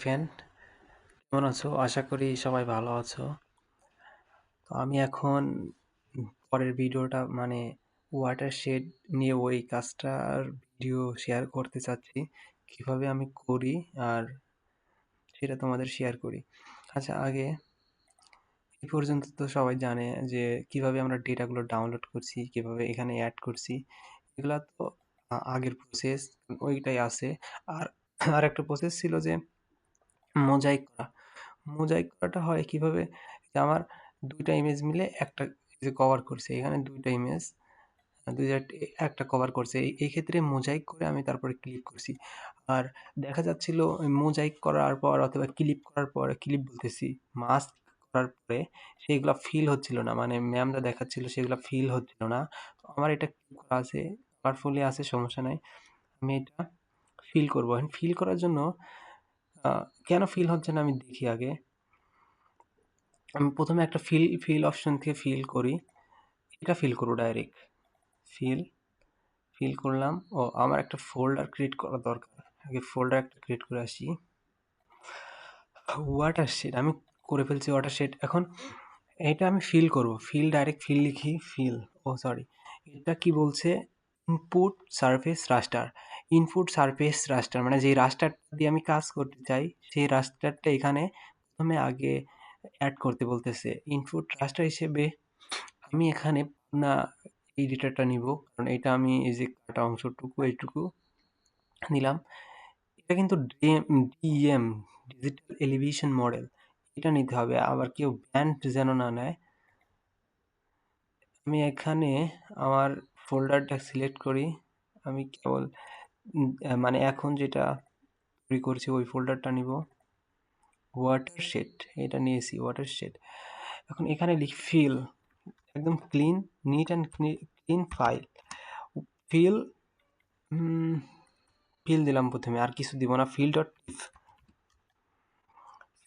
Friend, কেমন আছো? আশা করি সবাই ভালো আছো। তো আমি এখন পরের ভিডিওটা ওয়াটারশেড নিয়ে ওই কাজটার ভিডিও শেয়ার করতে চাচ্ছি। কিভাবে আমি করি আর সেটা তোমাদের শেয়ার করি। আচ্ছা, আগে এই পর্যন্ত তো সবাই জানে যে কিভাবে আমরা ডেটাগুলো ডাউনলোড করছি, কিভাবে এখানে অ্যাড করছি। এগুলা তো আগের প্রসেস, ওইটাই আছে। আর আর একটা প্রসেস ছিল যে মোজাইক করা। মোজাইক করাটা হয় কিভাবে, যে আমার দুইটা ইমেজ মিলে একটা যে কভার করছে, এখানে দুইটা ইমেজ দুইটা একটা কভার করছে, এই ক্ষেত্রে মোজাইক করে আমি তারপরে ক্লিক করছি। আর দেখা যাচ্ছিল মোজাইক করার পর অথবা ক্লিপ করার পরে, ক্লিপ বলতেছি মাস্ক করার পরে সেইগুলা ফিল হচ্ছিল না, মানে ম্যামরা দেখাচ্ছিল সেগুলা ফিল হচ্ছিল না। তো আমার এটা ক্লিক করা আছে, কালারফুলি আছে, সমস্যা নাই। আমি এটা ফিল করবো। ফিল করার জন্য কেন ফিল হচ্ছে না আমি দেখি আগে। আমি প্রথমে একটা ফিল অপশন থেকে ফিল করি, এটা ফিল করবো ডাইরেক্ট। ফিল ফিল করলাম। ও, আমার একটা ফোল্ডার ক্রিয়েট করা দরকার। আগে ফোল্ডার একটা ক্রিয়েট করে আসি। ওয়াটারশেড আমি করে ফেলছি। ওয়াটারশেড এখন এটা আমি ফিল করব। ফিল ডাইরেক্ট ফিল লিখি, ফিল। ও সরি, এটা কি বলছে? ইনপুট সারফেস রাস্টার। ইনপুট সারফেস রাস্টার মানে যেই রাস্টার দিয়ে আমি কাজ করতে চাই, সেই রাস্টারটা এখানে প্রথমে আগে অ্যাড করতে বলতেছে। ইনপুট রাস্টার হিসেবে আমি এখানে না এই ডেটাটা নিব, কারণ এটা আমি এই যে কাটা অংশটুকু এইটুকু নিলাম। এটা কিন্তু ডিএম, ডিজিটাল এলিভেশন মডেল, এটা নিতে হবে। আবার কেউ ব্যান্ড যেন না নেয়। আমি এখানে আমার ফোল্ডারটা সিলেক্ট করি। আমি কেবল এখন যেটা তৈরি করছি ওই ফোল্ডারটা নিব। ওয়াটারশেড, এটা নিয়েছি ওয়াটারশেড। এখন এখানে লিখি ফিল, একদম clean, neat and clean file. Fill, fill দিলাম প্রথমে, আর কিছু দিব না। Fill dot tif,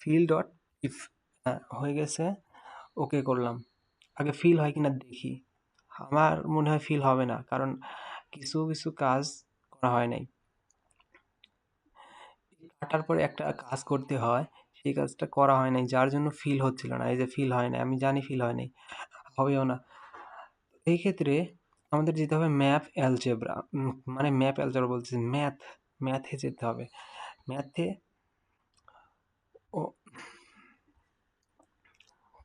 fill dot tif হয়ে গেছে। ওকে করলাম। আগে ফিল হয় কিনা দেখি। আমার মনে হয় ফিল হবে না, কারণ কিছু কিছু কাজ করা হয় নাই। কাটার পরে একটা কাজ করতে হয়, সেই কাজটা করা হয় নাই, যার জন্য ফিল হচ্ছিল না। এই যে ফিল হয় না, আমি জানি ফিল হয় নাই, হবেও না। এই ক্ষেত্রে আমাদের যেতে হবে ম্যাপ অ্যালজেব্রা, মানে ম্যাপ অ্যালজেব্রা বলছি, ম্যাথে যেতে হবে। ম্যাথে, ও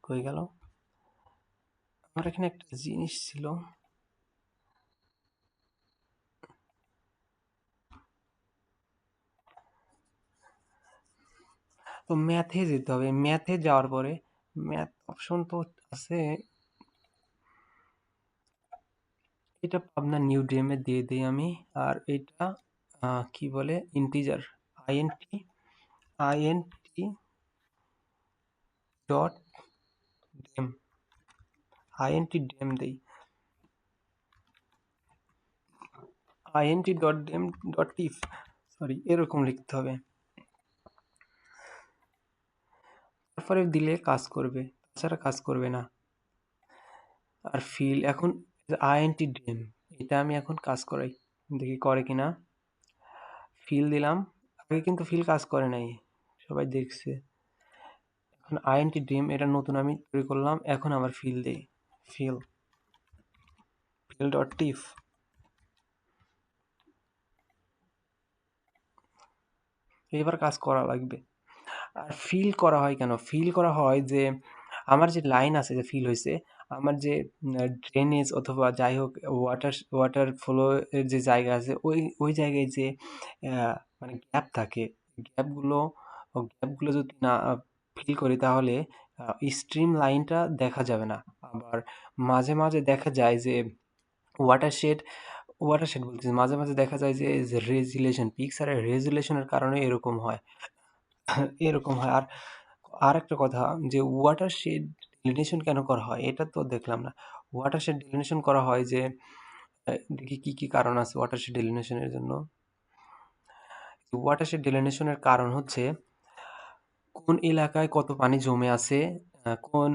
কই গেল? আমার এখানে একটা জিনিস ছিল, তো ম্যাথে যেতে হবে। ম্যাথে যাওয়ার পরে ম্যাথ অপশন তো আছে, এটা পাবনা নিউ ডিএম এ দিয়ে দিই আমি। আর এটা কি বলে, integer, INT, INT dot DEM, INT DEM দেই, INT dot DEM dot if, sorry এরকম লিখতে হবে। তারপরে দিলে কাজ করবে, তাছাড়া কাজ করবে না। আর ফিল এখন আইএনটি ডেম, এটা আমি এখন কাজ করাই, দেখি করে কিনা। ফিল দিলাম। আগে কিন্তু ফিল কাজ করে নাই, সবাই দেখছে। এখন আইএনটি ডেম, এটা নতুন আমি তৈরি করলাম। এখন আবার ফিল দেই, ফিল, ফিল ডট টিফ। এবার কাজ করা লাগবে। আর ফিল করা হয় কেন? ফিল করা হয় যে আমার যে লাইন আছে, যে ফিল হয়েছে, আমার যে ড্রেনেজ অথবা যাই হোক ওয়াটার ফ্লো এর যে জায়গা আছে, ওই ওই জায়গায় যে মানে গ্যাপ থাকে, গ্যাপগুলো গ্যাপগুলো যদি না ফিল করি, তাহলে স্ট্রিম লাইনটা দেখা যাবে না। আবার মাঝে মাঝে দেখা যায় যে ওয়াটারশেড, ওয়াটারশেড বলতেছি, মাঝে মাঝে দেখা যায় যে রেজুলেশন, পিকচারের রেজুলেশনের কারণে এরকম হয়। এরকম হয়। আর আরেকটা কথা, যে ওয়াটারশেড ডেলিনেশন কেন করা হয় এটা তো দেখলাম না। ওয়াটারশেড ডেলিনেশন করা হয় যে দেখি কি কি কারণ আছে ওয়াটারশেড ডেলিনেশনের জন্য। ওয়াটারশেড ডেলিনেশনের কারণ হচ্ছে কোন এলাকায় কত পানি জমে আছে, কোন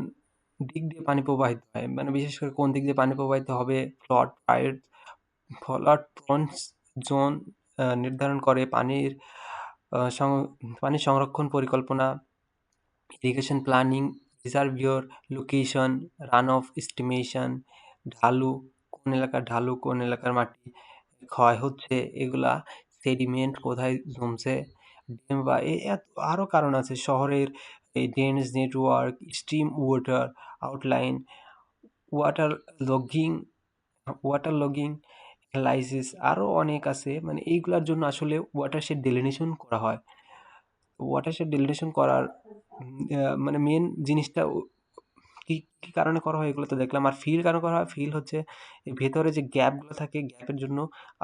দিক দিয়ে পানি প্রবাহিত হয়, মানে বিশেষ করে কোন দিক দিয়ে পানি প্রবাহিত হবে, ফ্লাড প্রন জোন নির্ধারণ করে। পানির পানি সংরক্ষণ পরিকল্পনা, irrigation planning, reservoir location, run off estimation, ঢালু, কোন এলাকার মাটি ক্ষয় হচ্ছে, এগুলা, সেডিমেন্ট কোথায় জমছে, ড্যাম বা আরও কারণ আছে, শহরের এই drainage network, stream water outline, water logging, analysis, আরও অনেক আছে। মানে এইগুলার জন্য আসলে ওয়াটারশেড ডেলিনেশন করা হয়। ওয়াটারশেড ডেলিনেশন করার মানে মেন জিনিসটা কি কি কারণে করা হয় এগুলো তো দেখলাম। আর ফিল কেন করা হয়? ফিল হচ্ছে এই ভেতরে যে গ্যাপগুলো থাকে, গ্যাপের জন্য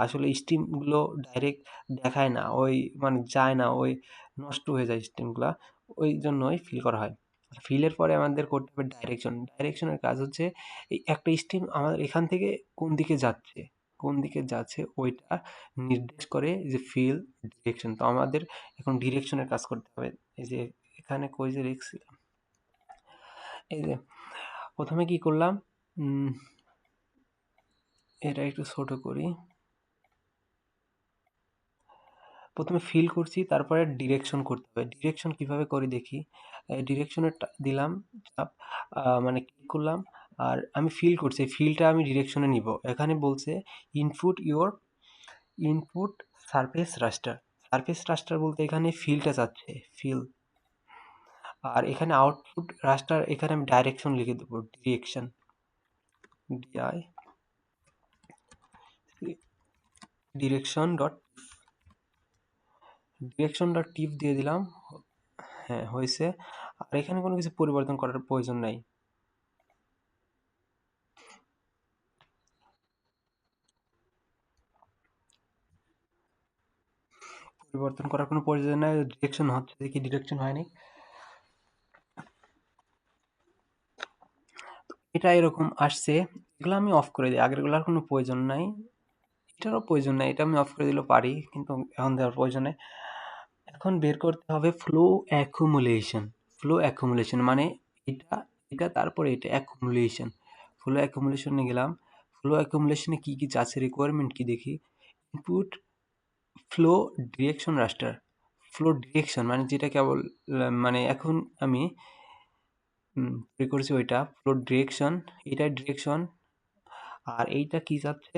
আসলে স্টিমগুলো ডাইরেক্ট দেখায় না, ওই মানে যায় না, ওই নষ্ট হয়ে যায় স্টিমগুলা, ওই জন্যই ফিল করা হয়। ফিলের পরে আমাদের করতে হবে ডাইরেকশন। ডাইরেকশনের কাজ হচ্ছে এই একটা স্টিম আমাদের এখান থেকে কোন দিকে যাচ্ছে ওইটা নির্দেশ করে যে ফিল, ডিরেকশন। তো আমাদের এখন ডিরেকশনের কাজ করতে হবে। এই যে এখানে কই যে লিখছিলাম, এই যে প্রথমে কি করলাম, এটা একটু ছোট করি। প্রথমে ফিল করছি, তারপরে ডিরেকশন করতে হবে। ডিরেকশন কিভাবে করি দেখি। ডিরেকশনের দিলাম চাপ, মানে ক্লিক করলাম, আর আমি ফিল করছি, ফিলটা আমি ডিরেকশনে নিব। এখানে বলছে ইনপুট সারফেস রাস্টার। সারফেস রাস্টার বলতে এখানে ফিলটা চাচ্ছে, ফিল। আর এখানে আউটপুট রাস্টার, এখানে আমি ডাইরেকশন লিখে দেবো, ডিরেকশন, ডিআই, ডিরেকশন ডট টিপ দিয়ে দিলাম। হ্যাঁ, হয়েছে। আর এখানে কোনো কিছু পরিবর্তন করার প্রয়োজন নাই। পরিবর্তন করার কোনো প্রয়োজন নাই। ডিরেকশন হচ্ছে, দেখি ডিরেকশন হয়নি। এটা এরকম আসছে, এগুলো আমি অফ করে দিই, আগেরগুলোর কোনো প্রয়োজন নাই, এটারও প্রয়োজন নাই, এটা আমি অফ করে দিলেও পারি, কিন্তু এখন দেওয়ার প্রয়োজন নেই। এখন বের করতে হবে ফ্লো অ্যাকুমুলেশন। ফ্লো অ্যাকুমুলেশন মানে এটা, এটা তারপরে এটা অ্যাকুমুলেশন। ফ্লো অ্যাকুমুলেশনে গেলাম। ফ্লো অ্যাকুমুলেশনে কি কি আছে, রিকোয়ারমেন্ট কি দেখি। ইনপুট ফ্লো ডিরেকশন রাস্টার। ফ্লো ডিরেকশন মানে যেটা কেবল মানে এখন আমি তৈরি করেছি ওইটা ফ্লো ডিরেকশন, এটা ডিরেকশন। আর এইটা কি যাচ্ছে,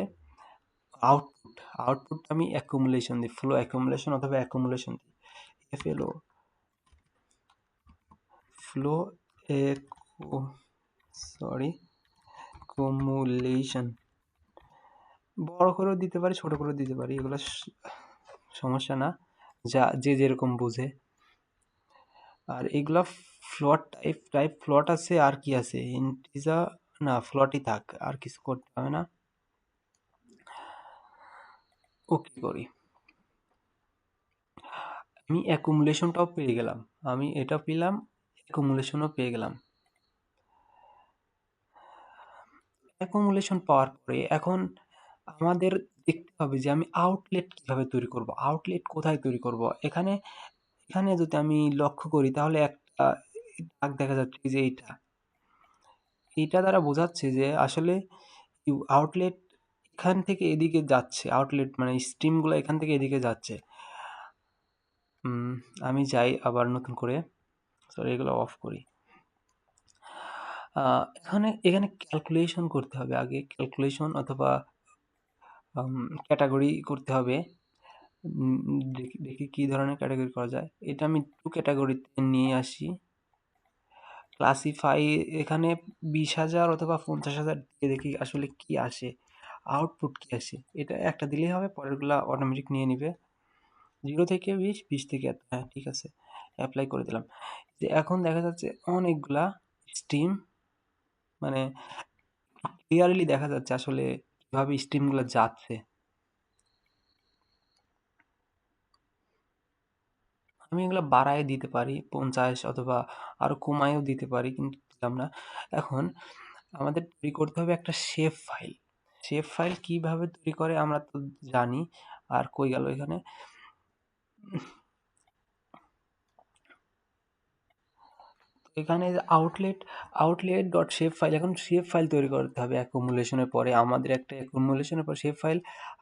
আউটপুট। আউটপুট আমি অ্যাকুমুলেশন দিই, ফ্লো অ্যাকুমুলেশন অথবা অ্যাকুমুলেশন দিই, এফএলও, ফ্লো সরি অ্যাকুমুলেশন। বড় করেও দিতে পারি, ছোট করেও দিতে পারি, এগুলো সমস্যা না, যা যে যেরকম বুঝে। আর এগুলা ফ্লট টাইপ ফ্লট আছে, আর কি আছে, ইন্টিজার, না ফ্লটই থাক, আর কিছু করতে হবে না। ওকে করি, আমি অ্যাকুমুলেশনটাও পেয়ে গেলাম, আমি এটা পেলাম, অ্যাকুমুলেশনও পেয়ে গেলাম। অ্যাকুমুলেশন পাওয়ার পরে এখন আমাদের দেখতে হবে যে আমি আউটলেট কিভাবে তৈরি করব, আউটলেট কোথায় তৈরি করব। এখানে এখানে যদি আমি লক্ষ্য করি তাহলে একটা দাগ দেখা যাচ্ছে যে এইটা দ্বারা বোঝাচ্ছে যে আসলে আউটলেট এখান থেকে এদিকে যাচ্ছে, আউটলেট মানে স্ট্রিমগুলো এখান থেকে এদিকে যাচ্ছে। আমি যাই আবার নতুন করে, সরি এগুলো অফ করি। এখানে এখানে ক্যালকুলেশন করতে হবে, আগে ক্যালকুলেশন অথবা ক্যাটাগরি করতে হবে। দেখি দেখি কী ধরনের ক্যাটাগরি করা যায়। এটা আমি 2 ক্যাটাগরিতে নিয়ে আসি। ক্লাসিফাই, এখানে 20,000 অথবা 50,000 দিয়ে দেখি আসলে কি আসে, আউটপুট কি আসে। এটা একটা দিলেই হবে, পরেরগুলা অটোমেটিক নিয়ে নিবে। 0 থেকে 20, 20 থেকে এত, হ্যাঁ ঠিক আছে, অ্যাপ্লাই করে দিলাম। যে এখন দেখা যাচ্ছে অনেকগুলা স্ট্রিম, মানে ক্লিয়ারলি দেখা যাচ্ছে আসলে কিভাবে স্ট্রিমগুলো যাচ্ছে। আমি এগুলো বাড়ায় দিতে পারি 50 অথবা আরো কমায়ও দিতে পারি, কিন্তু দিলাম না। এখন আমাদের তৈরি করতে হবে একটা শেপ ফাইল। শেপ ফাইল কিভাবে তৈরি করে আমরা তো জানি। আর কই গেল এখানে, এখানে আউটলেট ডট শেপ ফাইল, এখন শেপ ফাইল তৈরি করতে হবে অ্যাকুমুলেশনের পরে। আমাদের একটা অ্যাকুমুলেশনের পর শেপ ফাইল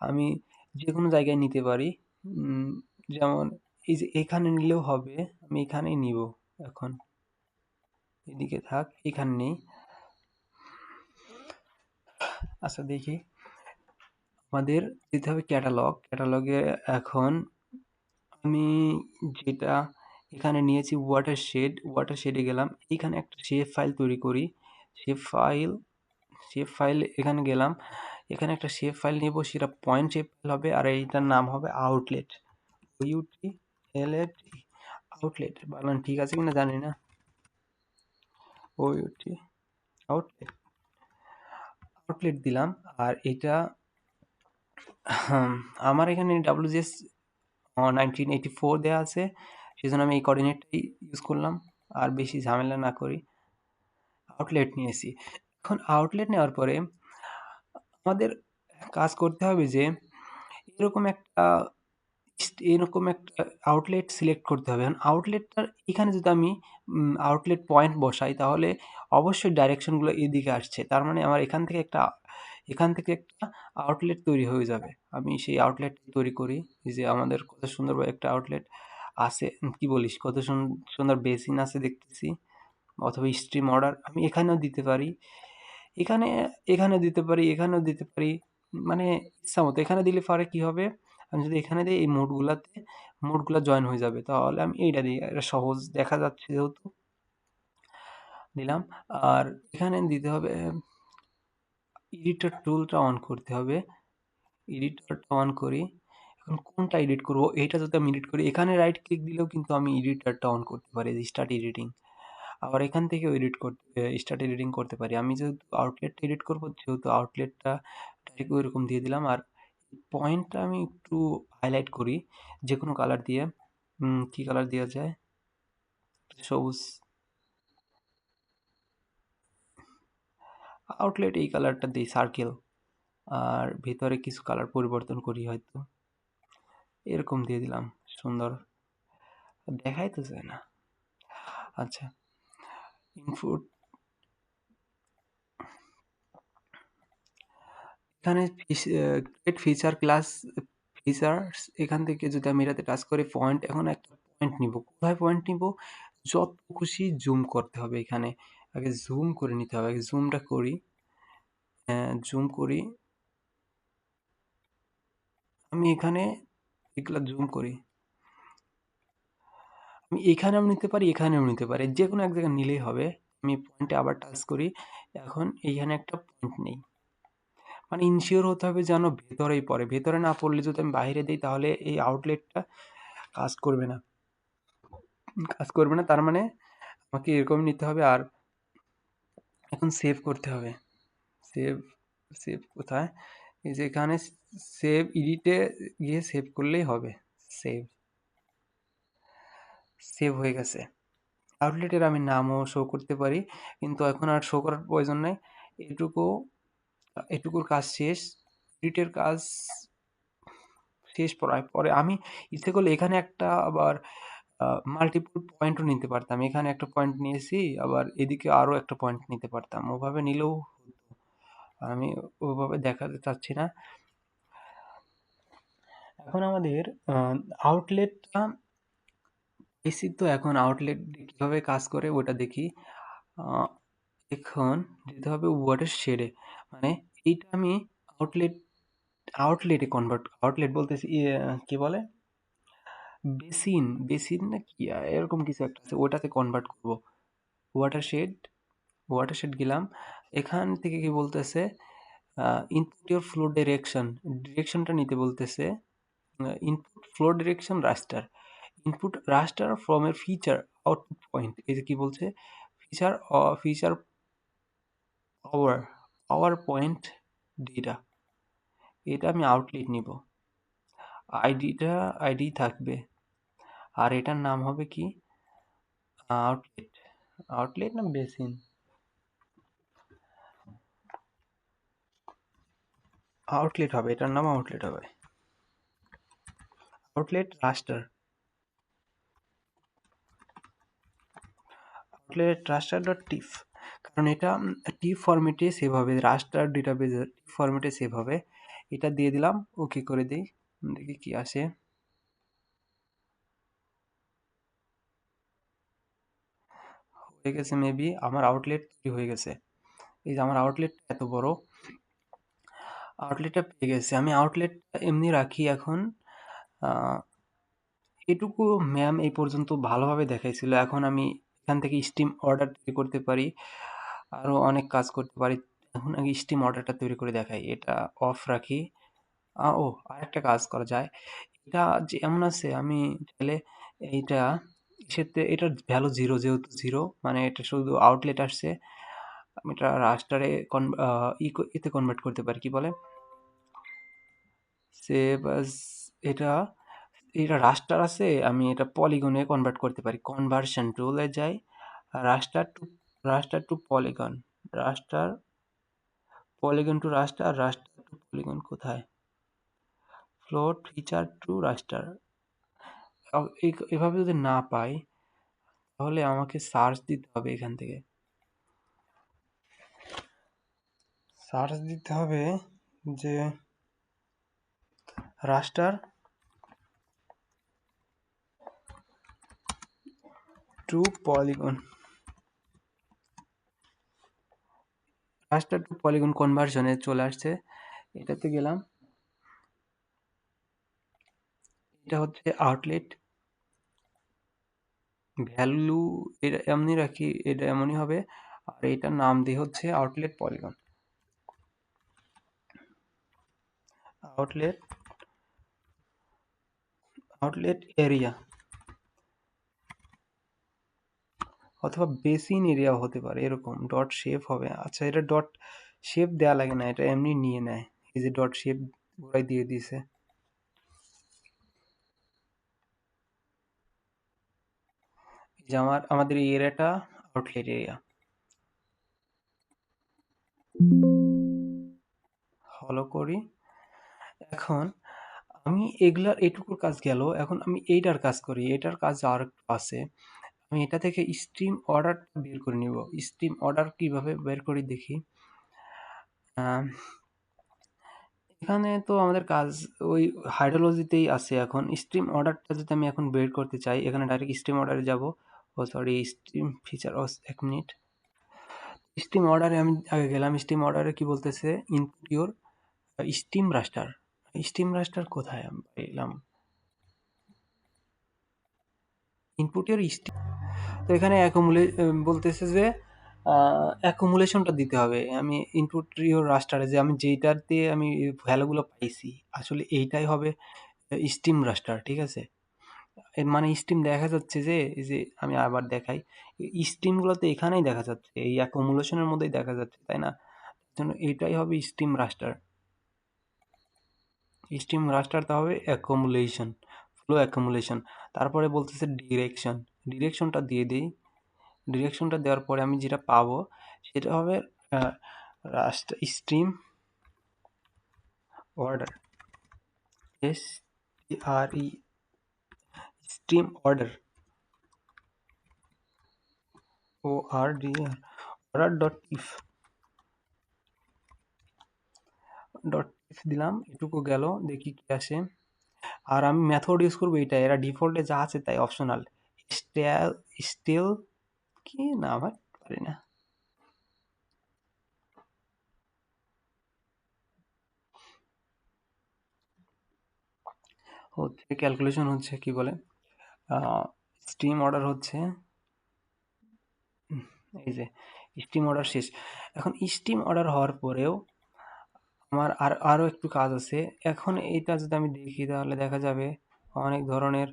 আমি যে কোনো জায়গায় নিতে পারি, যেমন এই যে এখানে নিলেও হবে, আমি এখানেই নিব। এখন এদিকে থাক, এখানে নেই। আচ্ছা দেখি, আমাদের যেতে হবে ক্যাটালগে। এখন আমি যেটা এখানে নিয়েছি ওয়াটারশেডে গেলাম, এখানে একটা শেপ ফাইল তৈরি করি। শেপ ফাইল শেপ ফাইল এখানে গেলাম, এখানে একটা শেপ ফাইল নিব, সেটা পয়েন্ট শেপ ফাইল হবে, আর এইটার নাম হবে আউটলেট। OUTLET, আউটলেট বানান ঠিক আছে কিনা জানি না। OUT আউটলেট, আউটলেট দিলাম। আর এটা আমার এখানে WGS 1984 দেওয়া আছে, সেজন্য আমি এই কোঅর্ডিনেটটাই ইউজ করলাম, আর বেশি ঝামেলা না করি। আউটলেট নিয়েছি। এখন আউটলেট নেওয়ার পরে আমাদের কাজ করতে হবে যে এরকম একটা এরকম একটা আউটলেট সিলেক্ট করতে হবে। এখন আউটলেটটার এখানে যদি আমি আউটলেট পয়েন্ট বসাই, তাহলে অবশ্যই ডাইরেকশনগুলো এদিকে আসছে। তার মানে আমার এখান থেকে একটা আউটলেট তৈরি হয়ে যাবে। আমি সেই আউটলেট তৈরি করি। এই যে আমাদের কত সুন্দরভাবে একটা আউটলেট আছে, কি বলিস, কত সুন্দর বেসিন আছে দেখতেছি, অথবা স্ট্রিম অর্ডার আমি এখানেও দিতে পারি, এখানে এখানেও দিতে পারি, এখানেও দিতে পারি, মানে ইচ্ছা মতো। এখানে দিলে পরে কি হবে, আমি যদি এখানে দিই এই মোডগুলা জয়েন হয়ে যাবে। তাহলে আমি এইটা দিই, এটা সহজ দেখা যাচ্ছে যেহেতু দিলাম। আর এখানে দিতে হবে এডিটর টুলটা অন করতে হবে। এডিটরটা অন করি। এখন কোনটা এডিট করব, এইটা যদি আমি এডিট করি, এখানে রাইট ক্লিক দিলেও কিন্তু আমি এডিটরটা অন করতে পারি, স্টার্ট এডিটিং। আবার এখান থেকেও স্টার্ট এডিটিং করতে পারি। আমি যেহেতু আউটলেটটা এডিট করব, যেহেতু আউটলেটটা ডাইরেক্ট ওইরকম দিয়ে দিলাম। আর পয়েন্টটা আমি একটু হাইলাইট করি যে কোনো কালার দিয়ে। কি কালার দেওয়া যায়, সবুজ। আউটলেট এই কালারটা দিই, সার্কেল। আর ভিতরে কিছু কালার পরিবর্তন করি হয়তো, এরকম দিয়ে দিলাম। সুন্দর দেখাই তো যায় না। আচ্ছা, ইনপুট, এখানে ক্রিয়েট ফিচার ক্লাস, ফিচার্স, এখান থেকে যদি আমি এটাতে টাচ করি, পয়েন্ট, এখন একটা পয়েন্ট নিব। কোথায় পয়েন্ট নিব, যত খুশি জুম করতে হবে। এখানে আগে জুম করে নিতে হবে, আগে জুমটা করি। জুম করি, আমি এখানে এগুলা জুম করি। আমি এখানেও নিতে পারি, এখানেও নিতে পারি, যে কোনো এক জায়গায় নিলেই হবে। আমি পয়েন্টে আবার টাচ করি। এখন এইখানে একটা পয়েন্ট নেই, মানে ইনশিওর হতে হবে যেন ভেতরেই পড়ে। ভেতরে না পড়লে যদি আমি বাইরে দিই, তাহলে এই আউটলেটটা কাজ করবে না। তার মানে আমাকে এরকম নিতে হবে। আর এখন সেভ করতে হবে। সেভ, সেভ কোথায়, এই যে এখানে সেভ, এডিটে গিয়ে সেভ করলেই হবে। সেভ, সেভ হয়ে গেছে। আউটলেটের আমি নামও শো করতে পারি, কিন্তু এখন আর শো করার প্রয়োজন নেই। এটুকু, এটুকুর কাজ শেষ। এডিটের কাজ শেষ পড়ায় পরে আমি ইচ্ছে করলে এখানে একটা আবার মাল্টিপল পয়েন্টও নিতে পারতাম। এখানে একটা পয়েন্ট নিয়েছি, আবার এদিকে আরও একটা পয়েন্ট নিতে পারতাম, ওভাবে নিলেও হতো। আমি ওভাবে দেখাতে চাচ্ছি না। এখন আমাদের আউটলেটটা এসি, তো এখন আউটলেট কীভাবে কাজ করে ওটা দেখি। আহ, এখন যেতে হবে ওয়াটার শেডে, মানে এইটা আমি আউটলেট আউটলেটে কনভার্ট, আউটলেট বলতেছি, কি বলে, বেসিন না কি এরকম কিছু একটা আছে, ওটাতে কনভার্ট করব। ওয়াটারশেড, ওয়াটারশেড গেলাম। এখান থেকে কি বলতেছে, ইনপুট ইউর ফ্লো ডিরেকশন, ডিরেকশনটা নিতে বলতেছে। Input flow direction raster, input raster from এর ফিচার আউটপুট পয়েন্ট। এই যে কি বলছে, ফিচার, ফিচার পাওয়ার, পাওয়ার পয়েন্ট ডেটা, এটা আমি আউটলেট নিব। আইডিটা আইডি থাকবে, আর এটার নাম হবে কি, আউটলেট, আউটলেট না বেসিন, আউটলেট হবে, এটার নাম আউটলেট হবে। আউটলেট রাস্টার, আউটলেট রাস্টার ডট টিফ, কারণ এটা টিফ ফরম্যাটে সেভ হবে, রাস্টার ডেটাবেজের টিফ ফরম্যাটে সেভ হবে। এটা দিয়ে দিলাম, ওকে করে দিই, দেখি কি আসে। হয়ে গেছে মেবি, আমার আউটলেট তৈরি হয়ে গেছে। এই যে আমার আউটলেট এত বড়, আউটলেটটা পেয়ে গেছে। আমি আউটলেটটা এমনি রাখি এখন। আহ, এটুকু ম্যাম এই পর্যন্ত ভালোভাবে দেখাইছিল। এখন আমি এখান থেকে স্টিম অর্ডার তৈরি করতে পারি, আরো অনেক কাজ করতে পারি। এখন আগে স্টিম অর্ডারটা তৈরি করে দেখাই, এটা অফ রাখি। ও, আরেকটা কাজ করা যায়। এটা যে এমন আছে, আমি চাইলে এইটা সেতে এটার ভ্যালু জিরো, যেহেতু জিরো মানে এটা শুধু আউটলেট আসছে, আমি এটা রাস্টারে এতে কনভার্ট করতে পারি, কি বলে, সেভ অ্যাজ। এটা এটা রাস্টার আছে, আমি এটা পলিগনে কনভার্ট করতে পারি। কনভার্সন টুলে যাই, রাস্টার টু রাস্টার টু পলিগন, রাস্টার পলিগন টু রাস্টার, রাস্টার টু পলিগন কোথায়, ফ্লোট ফিচার টু রাস্টার। এভাবে যদি না পাই, তাহলে আমাকে সার্চ দিতে হবে। এখান থেকে সার্চ দিতে হবে যে রাস্টার টু পলিগন, রাস্টার টু পলিগন কনভার্সনে চলে আসছে। এটাতে গেলাম, এটা হচ্ছে আউটলেট ভ্যালু, এটা এমনি রাখি, এটা এমনই হবে। আর এটার নাম দিয়ে হচ্ছে outlet polygon, outlet outlet area, অথবা বেসিন এরিয়া হতে পারে, এরকম ডট শেপ হবে। আচ্ছা, এটা ডট শেপ দেওয়া লাগে না, এটা এমনি নিয়ে নেয়। এই যে ডট শেপ গোড়ায় দিয়ে দিয়েছে। এই যে আমাদের এই এরিয়াটা আউটলেট এরিয়া। ফলো করি। এখন আমি এগুলার এটুকুর কাজ গেল, এখন আমি এইটার কাজ করি। এটার কাজ আর একটু আছে। আমি এটা থেকে স্ট্রিম অর্ডার বের করে নিব। স্ট্রিম অর্ডার কিভাবে বের করি দেখি। আহ, এখানে তো আমাদের কাজ ওই হাইড্রোলজিতেই আছে। এখন স্ট্রিম অর্ডারটা যদি আমি এখন বের করতে চাই, এখানে ডাইরেক্ট স্ট্রিম অর্ডারে যাব। ও সরি, স্ট্রিম ফিচার, ও এক মিনিট। স্ট্রিম অর্ডারে আমি আগে গেলাম। স্ট্রিম অর্ডারে কি বলতেছে, input your stream raster. Stream raster কোথায় আমি পেলাম, ইনপুট ইউর স্টিম। তো এখানে বলতেছে যে অ্যাকুমুলেশনটা দিতে হবে। আমি ইনপুট ইউর রাস্টারে, যে আমি যেইটাতে আমি ভ্যালুগুলো পাইছি, আসলে এইটাই হবে স্টিম রাস্টার, ঠিক আছে। এর মানে স্টিম দেখা যাচ্ছে যে, এই যে আমি আবার দেখাই, স্টিমগুলো তো এখানেই দেখা যাচ্ছে, এই অ্যাকুমুলেশনের মধ্যেই দেখা যাচ্ছে, তাই না? জন্য এটাই হবে স্টিম রাস্টার। স্টিম রাস্টারটা হবে অ্যাকুমুলেশন, ফ্লো অ্যাকুমুলেশন। তারপরে বলতেছে ডিরেকশন, ডিরেকশনটা দিয়ে দিই। ডিরেকশনটা দেওয়ার পরে আমি যেটা পাবো সেটা হবে stream order, S R E, stream order, O R D R, order dot tif, dot tif দিলাম। এটুকু গেল, দেখি কি আসে। আর আমি মেথড ইউজ করবো এটা, এরা ডিফল্টে যা আছে তাই অপশনাল। স্টেল, স্টিল, কি না ভাই, পারি না। হচ্ছে ক্যালকুলেশন হচ্ছে, কি বলে, স্ট্রিম অর্ডার হচ্ছে, এই যে স্টিম অর্ডার শেষ। এখন স্টিম অর্ডার হওয়ার পরেও আমার আরও একটু কাজ আছে। এখন এইটা যদি আমি দেখি, তাহলে দেখা যাবে অনেক ধরনের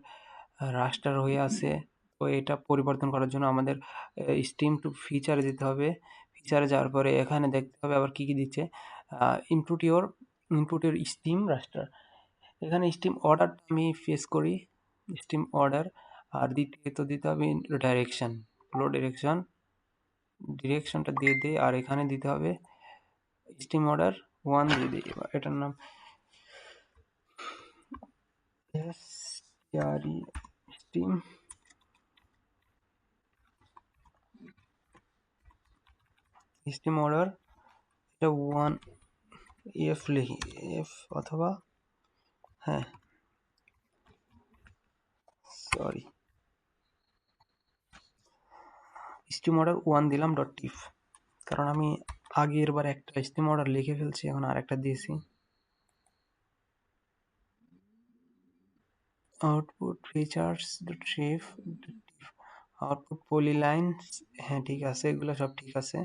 রাস্টার হয়ে আছে। তো এটা পরিবর্তন করার জন্য আমাদের স্টিম টু ফিচারে যেতে হবে। ফিচারে যাওয়ার পরে এখানে দেখতে হবে আবার কি কি দিচ্ছে। Input your, input your stream raster. এখানে স্টিম অর্ডারটা আমি ফেস করি, স্টিম অর্ডার। আর দ্বিতীয়ত দিতে হবে ডাইরেকশন, ফ্লো ডিরেকশন, ডিরেকশনটা দিয়ে দিই। আর এখানে দিতে হবে স্টিম অর্ডার ওয়ান দিয়ে দিই। এটার নাম এসটিআরই, স্টিম, স্টিম অর্ডার, এটা ওয়ান, এফ লিখি, এফ, অথবা হ্যাঁ, সরি, স্টিম অর্ডার 1 দিলাম ডট টিফ, কারণ আমি আগের বার একটা স্টিম অর্ডার লিখে ফেলছি, এখন আরেকটা দিয়েছি। আউটপুট ফিচার্স ডট টিফ, আউটপুট পলিলাইন্স, হ্যাঁ ঠিক আছে, এগুলো সব ঠিক আছে।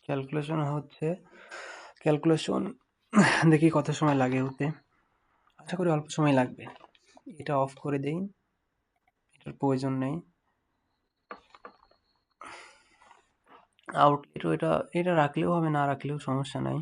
ক্যালকুলেশন হচ্ছে, ক্যালকুলেশন দেখি কত সময় লাগে হতে, আশা করি অল্প সময় লাগবে। এটা অফ করে দেই, এটার প্রয়োজন নেই। আউটলেটও এটা এটা রাখলেও হবে, না রাখলেও সমস্যা নাই।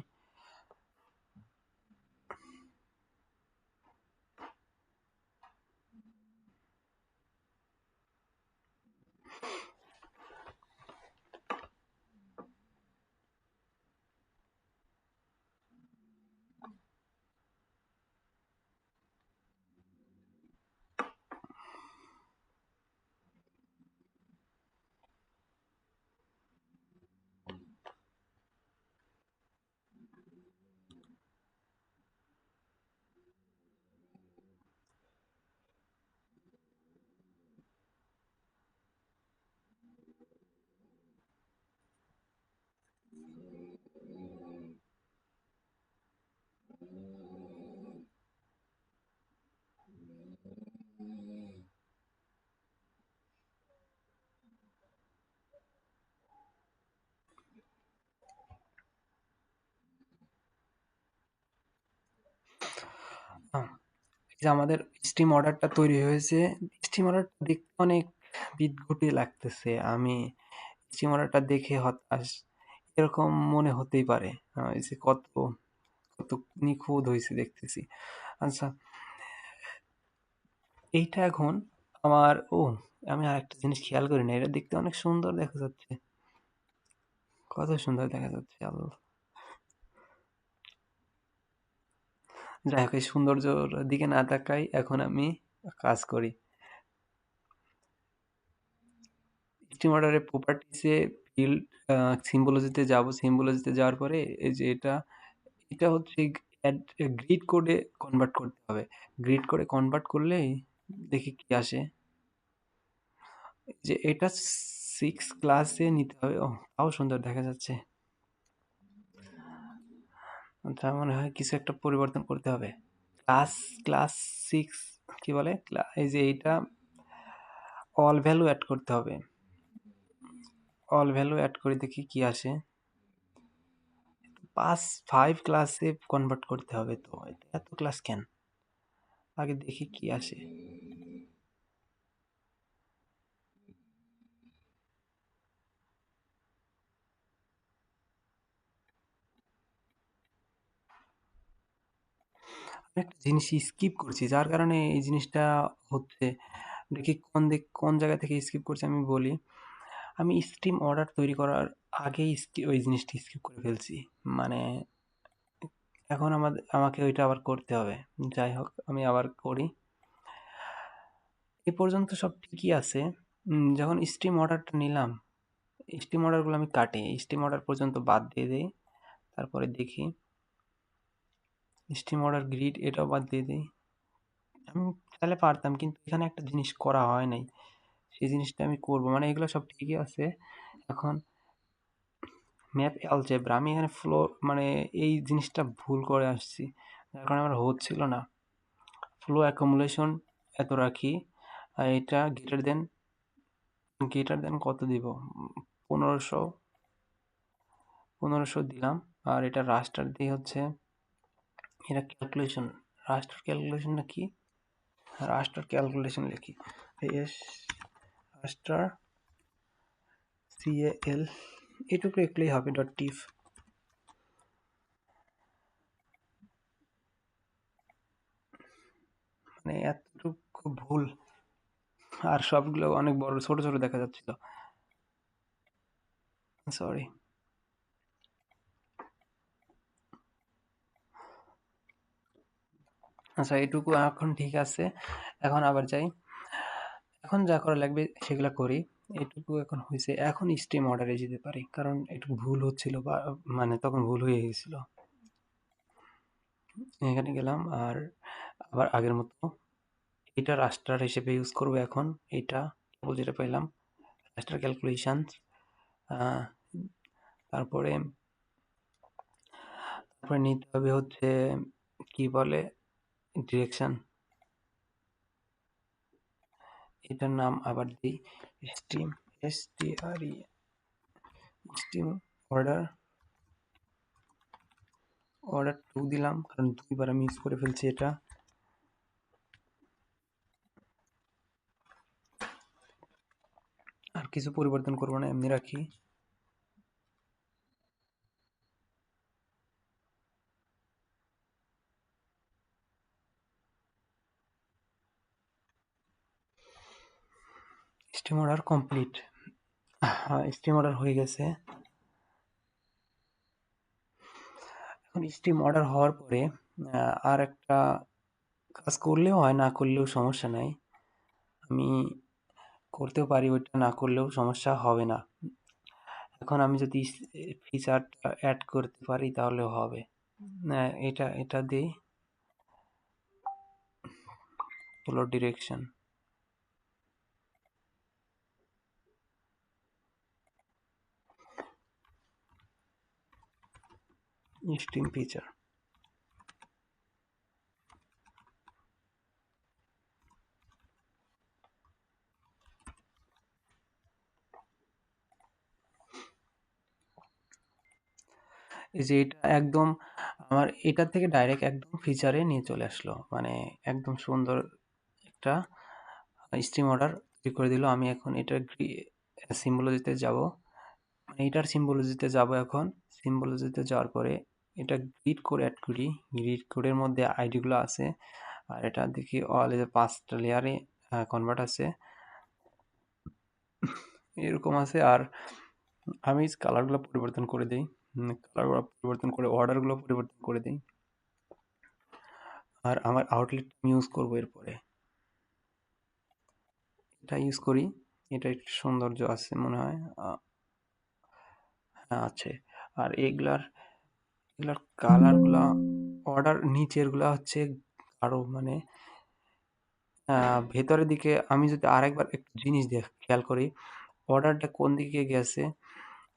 এই যে আমাদের স্টিম অর্ডারটা তৈরি হয়েছে, স্টিম অর্ডারটা দেখতে অনেক বিদঘুটে লাগতেছে। আমি স্টিম অর্ডারটা দেখে হতাশ, এরকম মনে হতেই পারে। এই যে কত কত নিখুঁত হয়েছে দেখতেছি। আচ্ছা, এইটা এখন আমার, আমি আরেকটা জিনিস খেয়াল করি না, এটা দেখতে অনেক সুন্দর দেখা যাচ্ছে। কত সুন্দর দেখা যাচ্ছে, আল্লাহ। যাই হোক, এই সৌন্দর্যর দিকে না তাকাই, এখন আমি কাজ করি। স্টিম অর্ডারের প্রপার্টিসে ফিল্ড সিম্বলজিতে যাব, সিম্বলজিতে যাওয়ার পরে এই যে এটা, এটা হচ্ছে গ্রিড কোডে কনভার্ট করতে হবে। গ্রিড কোডে কনভার্ট করলেই দেখি কি আসে। যে এটা 6 ক্লাসে নিতে হবে, তাও সুন্দর দেখা যাচ্ছে। তার মনে হয় কিছু একটা পরিবর্তন করতে হবে। ক্লাস ক্লাস 6 কি বলে, এই যে এইটা অল ভ্যালু অ্যাড করতে হবে। অল ভ্যালু অ্যাড করে দেখি কি আসে। 5 ক্লাসে কনভার্ট করতে হবে, তো এত ক্লাস কেন, আগে দেখি কি আসে। আমি একটা জিনিস স্কিপ করছি, যার কারণে এই জিনিসটা হচ্ছে। দেখি কোন জায়গা থেকে স্কিপ করছি আমি বলি। আমি স্টিম অর্ডার তৈরি করার আগেই ওই জিনিসটা স্কিপ করে ফেলছি। মানে এখন আমাকে ওইটা আবার করতে হবে। যাই হোক, আমি আবার করি। এ পর্যন্ত সব ঠিকই আছে। যখন স্টিম অর্ডারটা নিলাম, স্টিম অর্ডারগুলো আমি কাটি, স্টিম অর্ডার পর্যন্ত বাদ দিয়ে দিই। তারপরে দেখি স্টিম অর্ডার গ্রিড, এটাও বাদ দিয়ে দিই। আমি চাইলে পারতাম, কিন্তু এখানে একটা জিনিস করা হয় নাই, সেই জিনিসটা আমি করব। মানে এগুলো সব ঠিকই আছে। এখন ম্যাপ অ্যালজেব্রা, আমি এখানে ফ্লো, মানে এই জিনিসটা ভুল করে আসছি, যার কারণে আমার হচ্ছিল না। ফ্লো অ্যাকুমুলেশন এত রাখি, আর এটা গ্রেটার দেন কত দিব, 1500, 1500 দিলাম। আর এটা রাস্টার দিয়ে হচ্ছে, এটা ক্যালকুলেশন, রাস্টার ক্যালকুলেশন না কি, রাস্টার ক্যালকুলেশন লিখি, এস রাস্টার CAL, এটুকু লিখলেই হবে ডট টিফ। মানে এতটুকু ভুল, আর সবগুলো অনেক বড় ছোট ছোট দেখা যাচ্ছিল। সরি। আচ্ছা, এটুকু এখন ঠিক আছে। এখন আবার যাই। এখন যা করা লাগবে সেগুলা করি। এটুকু এখন হয়েছে, এখন স্ট্রিম অর্ডারে যেতে পারি, কারণ একটু ভুল হচ্ছিল বা মানে তখন ভুল হয়ে গেছিল। এখানে গেলাম আর আবার আগের মতো এটা রাস্টার হিসেবে ইউজ করব এখন। এটা কেবল যেটা পেলাম রাস্টার ক্যালকুলেশন। তারপরে তারপরে নিতে হবে হচ্ছে কি বলে ডিরেকশন। এটার নাম আবার দিই stream, STRE, stream order. Order 2 দিলাম কারণ 2 বার আমি ইউজ করে ফেলছি এটা। আর কিছু পরিবর্তন করবো না, এমনি রাখি। Stream order complete. হ্যাঁ, স্ট্রিম অর্ডার হয়ে গেছে। এখন স্ট্রিম অর্ডার হওয়ার পরে আর একটা কাজ করলেও হয়, না করলেও সমস্যা নাই। আমি করতেও পারি, ওইটা না করলেও সমস্যা হবে না। এখন আমি যদি ফিচারটা অ্যাড করতে পারি তাহলেও হবে। এটা এটা দিই হলো ডিরেকশন, স্ট্রিম ফিচার। এই যে এটা একদম আমার এটা থেকে ডাইরেক্ট একদম ফিচারে নিয়ে চলে আসলো, মানে একদম সুন্দর একটা স্ট্রিম অর্ডার তৈরি করে দিল। আমি এখন এটার সিম্বলজিতে যাব, মানে এটার সিম্বলজিতে যাব এখন। সিম্বলজিতে যাওয়ার পরে এটা গ্রিড কোড অ্যাড করি। গ্রিড কোডের মধ্যে আইডিগুলো আছে, আর এটা দেখি অল এর 5টা লেয়ারে কনভার্ট আছে, এরকম আছে। আর আমি কালারগুলো পরিবর্তন করে দিই, কালারগুলো পরিবর্তন করে অর্ডারগুলো পরিবর্তন করে দিই। আর আমার আউটলেট ইউজ করবো এরপরে, এটা ইউজ করি। এটা একটু সৌন্দর্য আছে মনে হয়। হ্যাঁ আছে। আর এগুলার কালারগুলা অর্ডার নিচেরগুলা হচ্ছে আরো মানে ভেতরের দিকে। আমি যদি আরেকবার একটু জিনিস খেয়াল করি, অর্ডারটা কোন দিকে গেছে।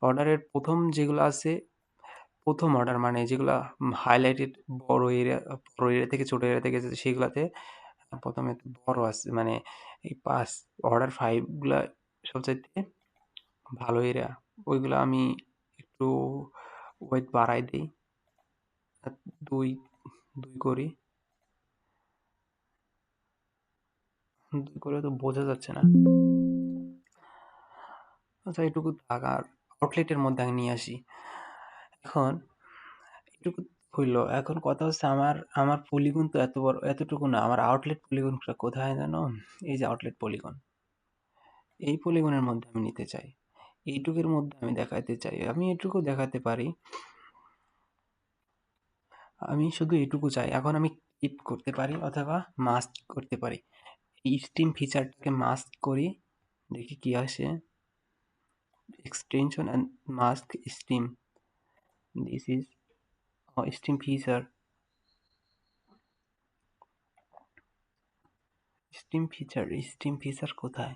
অর্ডারের প্রথম যেগুলো আছে, প্রথম অর্ডার মানে যেগুলা হাইলাইটেড বড় এরিয়া থেকে ছোট এরিয়া থেকে সেগুলাতে প্রথমে বড় আছে, মানে এই 5 অর্ডার 5 গুলা সবচাইতে ভালো এরিয়া। ওইগুলা আমি একটু ওয়েট বাড়াই দিই, আর 2 2 করি। 2 করে তো বোঝা যাচ্ছে না। আচ্ছা, এটুকু থাক। আর আউটলেটের মধ্যে আমি নিয়ে আসি। এখন এটুকু হইলো। এখন কথা হচ্ছে আমার আমার পলিগন তো এত বড়, এতটুকু না। আমার আউটলেট পলিগনটা কোথায় জানো? এই যে আউটলেট পলিগন, এই পলিগনের মধ্যে আমি নিতে চাই। এইটুকুর মধ্যে আমি দেখাতে চাই। আমি এটুকু দেখাতে পারি, আমি শুধু এটুকু চাই। এখন আমি ক্লিপ করতে পারি অথবা মাস্ক করতে পারি। এই স্টিম ফিচারটাকে মাস্ক করি, দেখি কি আসে। Extension and mask steam, this is steam feature. Steam feature কোথায়?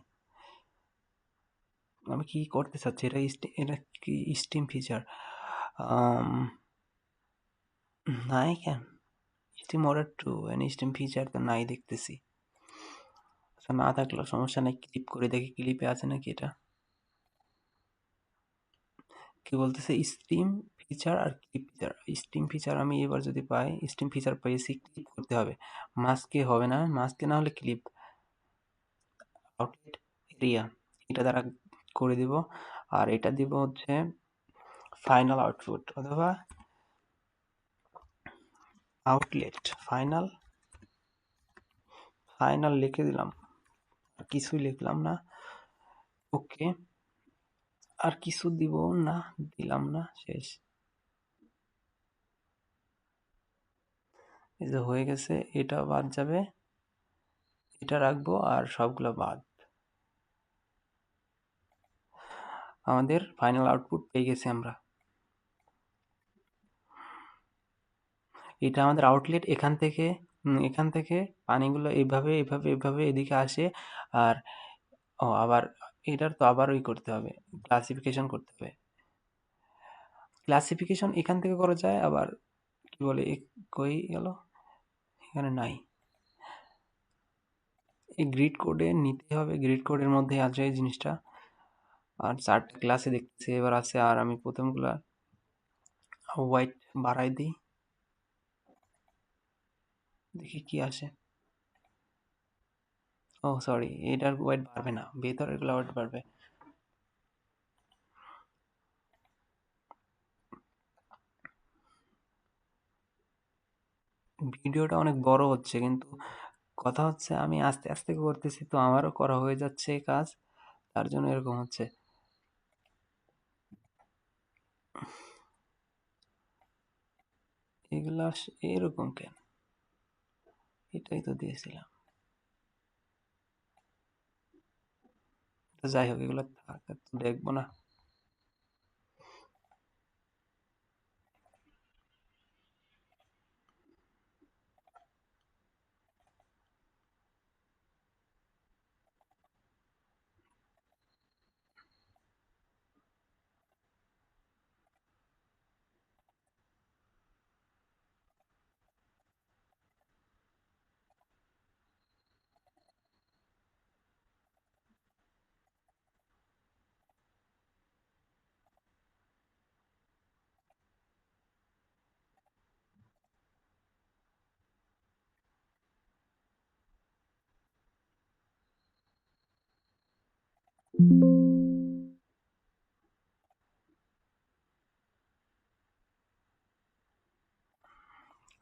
আমি কি করতে চাচ্ছি? এটা কি স্টিম ফিচার? নাই কেন? Stream order 2 and stream feature তো নাই দেখতেছি। আচ্ছা, না থাকলেও সমস্যা নাই, ক্লিপ করে দেখি ক্লিপে আছে নাকি এটা। কি বলতেছে? স্টিম ফিচার আর ক্লিপ ফিচার। স্টিম ফিচার আমি এবার যদি পাই, স্টিম ফিচার পেয়েছি, ক্লিপ করতে হবে। মাস্কে হবে না, মাস্কে না হলে ক্লিপ। আউটলেট এরিয়া এটা দ্বারা করে দিব। আর এটা দিব হচ্ছে ফাইনাল আউটপুট অথবা আউটলেট ফাইনাল। ফাইনাল লিখে দিলাম, কিছুই লিখলাম না। ওকে। আর কিছু দিব না, দিলাম না, শেষ। এই যে হয়ে গেছে, এটা বাদ যাবে, এটা রাখবো আর সবগুলো বাদ। আমাদের ফাইনাল আউটপুট পেয়ে গেছি আমরা। এটা আমাদের আউটলেট। এখান থেকে পানিগুলো এইভাবে এইভাবে এইভাবে এদিকে আসে। আর আবার এটার তো আবার ওই করতে হবে, ক্লাসিফিকেশন করতে হবে। ক্লাসিফিকেশন এখান থেকে করা যায়, আবার কি বলে কই গেল, এখানে নাই। এই গ্রিড কোডে নিতে হবে, গ্রিড কোডের মধ্যে আছে এই জিনিসটা। আর 4টা ক্লাসে দেখতেছি এবার আছে। আর আমি প্রথমগুলা হোয়াইট বাড়াই দিই, দেখি কি আসে। ও সরি, এটার ওয়েট বাড়বে না, ভেতরের গুলো ওয়েট বাড়বে। ভিডিওটা অনেক বড় হচ্ছে, কিন্তু কথা হচ্ছে আমি আস্তে আস্তে করতেছি, তো আমারও করা হয়ে যাচ্ছে এই কাজ, তার জন্য এরকম হচ্ছে। এগুলা এরকম কেন? এটাই তো দিয়েছিলাম। তো যাই হোক, এগুলো থাক, আর তো দেখবো না।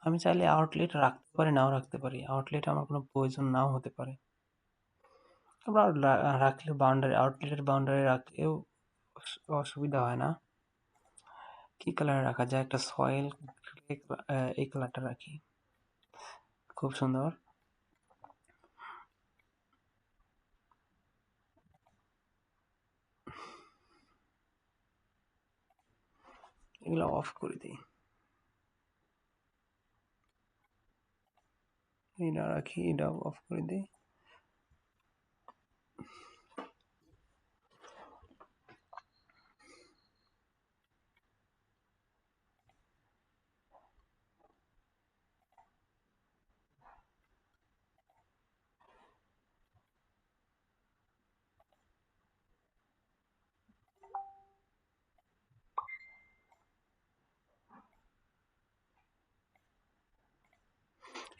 আমি চাইলে আউটলেট রাখতে পারি, নাও রাখতে পারি। আউটলেট আমার কোনো প্রয়োজন নাও হতে পারে। আবার রাখলে বাউন্ডারি, আউটলেটের বাউন্ডারি রাখলেও অসুবিধা হয় না। কি কালার রাখা যায়? একটা সয়েল, এই কালারটা রাখি, খুব সুন্দর। এগুলো অফ করে দিই, এটা রাখি, এটা অফ করে দিই।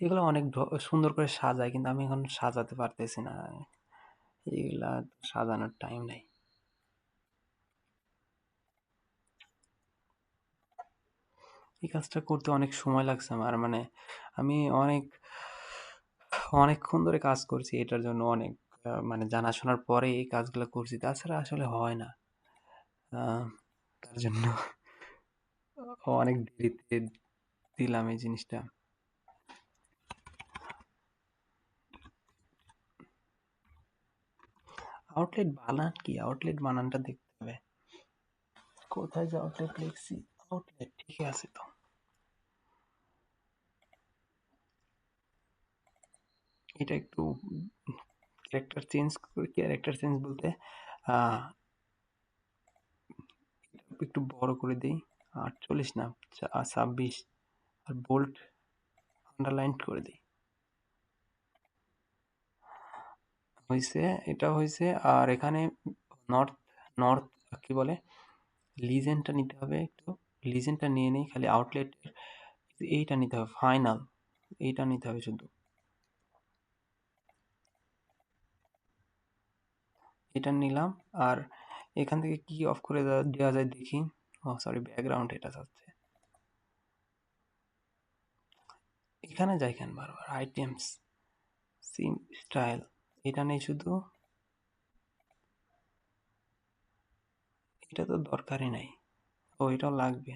এগুলো অনেক সুন্দর করে সাজায়, কিন্তু আমি এখন সাজাতে পারতেছি না। এগুলা সাজানোর টাইম নেই। এই কাজটা করতে অনেক সময় লাগছে আমার, মানে আমি অনেকক্ষণ ধরে কাজ করছি এটার জন্য, অনেক মানে জানাশোনার পরে এই কাজগুলো করছি, তাছাড়া আসলে হয় না। আহ, তার জন্য অনেক দেরিতে দিলাম এই জিনিসটা। আউটলেট বানান কি? আউটলেট বানানটা দেখতে হবে। কোথায় যে আউটলেট লিখছি, আউটলেট ঠিক আছে তো। এটা একটু ক্যারেক্টার চেঞ্জ বলতে আহ একটু বড় করে দিই, 48 না, 26। আর বোল্ড আন্ডারলাইন করে দিই, হয়েছে, এটা হয়েছে। আর এখানে নর্থ, নর্থ কি বলে, লিজেন্ডটা নিতে হবে একটু। লিজেন্ডটা নিয়ে নেই, খালি আউটলেট এইটা নিতে হবে, ফাইনাল এইটা নিতে হবে শুধু। এটা নিলাম। আর এখান থেকে কি অফ করে দেওয়া যায় দেখি। ও সরি, ব্যাকগ্রাউন্ড এটা যাচ্ছে। এখানে যাই কেন বারবার? আইটেমস, সিম, স্টাইল, এটা নেই শুধু। এটা তো দরকারই নাই। ও এটাও লাগবে।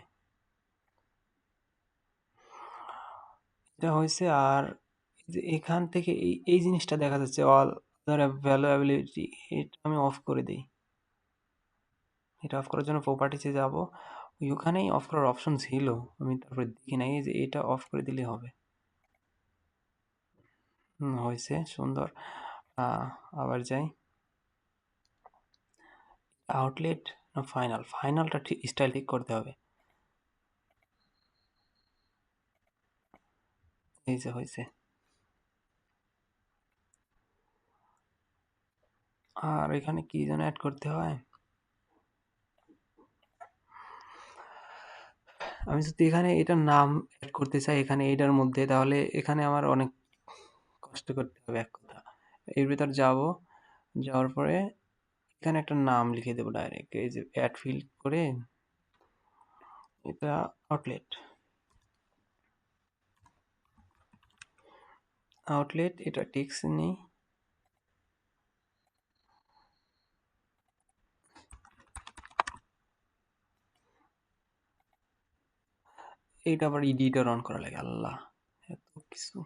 এটা হয়েছে। আর যে এখান থেকে এই জিনিসটা দেখা যাচ্ছে অল আদার ভ্যালুয়েবিলিটি, এটা আমি অফ করে দিই। এটা অফ করার জন্য প্রপার্টিসে যাব, ওখানেই অফ করার অপশন ছিল, আমি তারপরে দেখি নাই, এই যে এটা অফ করে দিলেই হবে। হয়েছে, সুন্দর। আবার যাই, আউটলেট না ফাইনাল, ফাইনালটা ঠিক স্টাইল ঠিক করতে হবে। এই যে হয়েছে। আর এখানে কি যেন অ্যাড করতে হয়, আমি যদি এখানে এটার নাম অ্যাড করতে চাই এখানে এইটার মধ্যে, তাহলে এখানে আমার অনেক কষ্ট করতে হবে। এক কথা, এর ভিতর যাব, যাওয়ার পরে এখানে একটা নাম লিখে দেবো ডাইরেক্ট, এই যে অ্যাড ফিল করে, এটা আউটলেট, আউটলেট এটা টেক্সট নেই, এইটা আবার এডিটর অন করা লাগে, আল্লাহ এত কিছু।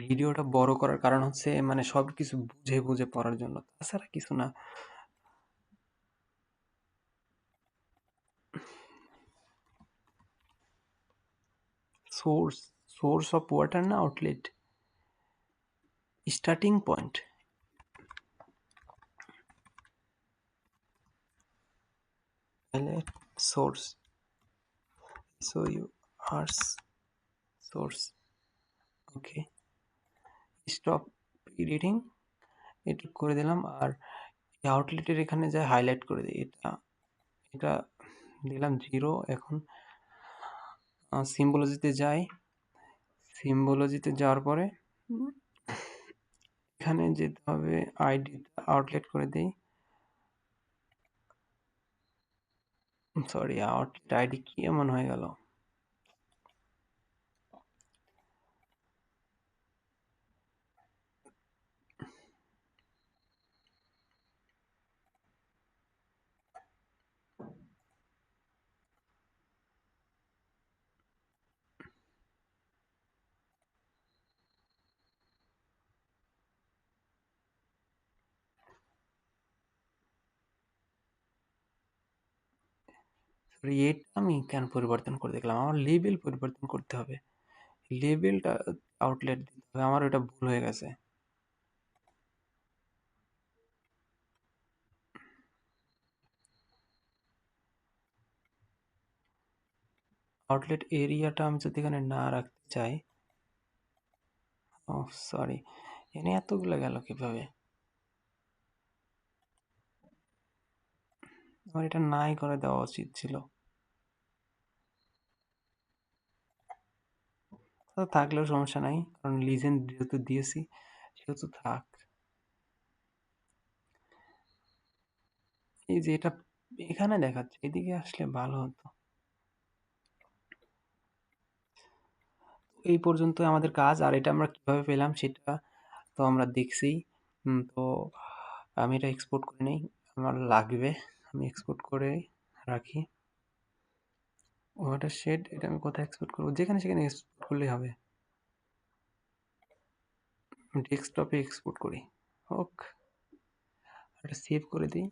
ভিডিওটা বড় করার কারণ হচ্ছে মানে সবকিছু বুঝে বুঝে পড়ার জন্য, তাছাড়া কিছু না। সোর্স, সোর্স অফ ওয়াটার না আউটলেট, স্টার্টিং পয়েন্ট, তাহলে source, so you are source, okay, stop editing, এটা করে দিলাম। আর আউটলেটের এখানে যা হাইলাইট করে দিই, এটা এটা দিলাম 0। এখন সিম্বলজিতে যাই, সিম্বলজিতে যাওয়ার পরে এখানে যেতে হবে, আইডিটা আউটলেট করে দিই, সরি আউটলেট আইডি কি এমন হয়ে গেল, রেট আমি কেন পরিবর্তন করে দেখলাম, আমার লেবেল পরিবর্তন করতে হবে, লেবেলটা আউটলেট দিতে হবে, আমার ওটা ভুল হয়ে গেছে। আউটলেট এরিয়াটা আমি যদি এখানে না রাখতে চাই, ও সরি, এনে এতগুলো গেল কিভাবে, আমার এটা নাই করে দেওয়া উচিত ছিল। তো থাকলেও সমস্যা নাই, কারণ লিজেন্ড যেহেতু দিয়েছি সেহেতু থাক। এই যে এটা এখানে দেখাচ্ছে, এদিকে আসলে ভালো হতো। এই পর্যন্ত আমাদের কাজ, আর এটা আমরা কিভাবে পেলাম সেটা তো আমরা দেখছি। তো আমি এটা এক্সপোর্ট করে নেই, আমার লাগবে, আমি এক্সপোর্ট করে রাখি। ওয়াটার শেড, এটা আমি কোথায় এক্সপোর্ট করবো, যেখানে সেখানে এক্সপোর্ট করলেই হবে, ডেস্কটপে এক্সপোর্ট করি, হোক। এটা সেভ করে দিই,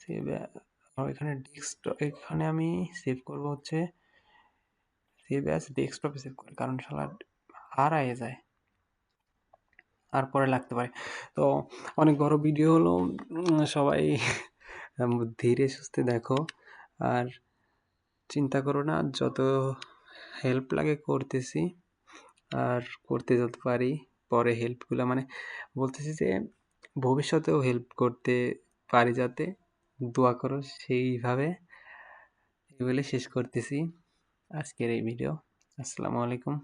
সেভ, এখানে ডেস্কটপ, এখানে আমি সেভ করব হচ্ছে সেভ অ্যাজ ডেস্কটপে সেভ করি, কারণ শালা হারায় যায় আর পরে লাগতে পারে। তো অনেক বড় ভিডিও হলো, সবাই ধীরে সুস্থে দেখো, আর চিন্তা করো না, যত হেল্প লাগে করতেছি, আর করতে যত পারি পরে হেল্পগুলো মানে বলতেছি যে ভবিষ্যতেও হেল্প করতে পারি, যাতে দোয়া করো সেইভাবে। এই বলে শেষ করতেছি আজকের এই ভিডিও। আসসালামু আলাইকুম।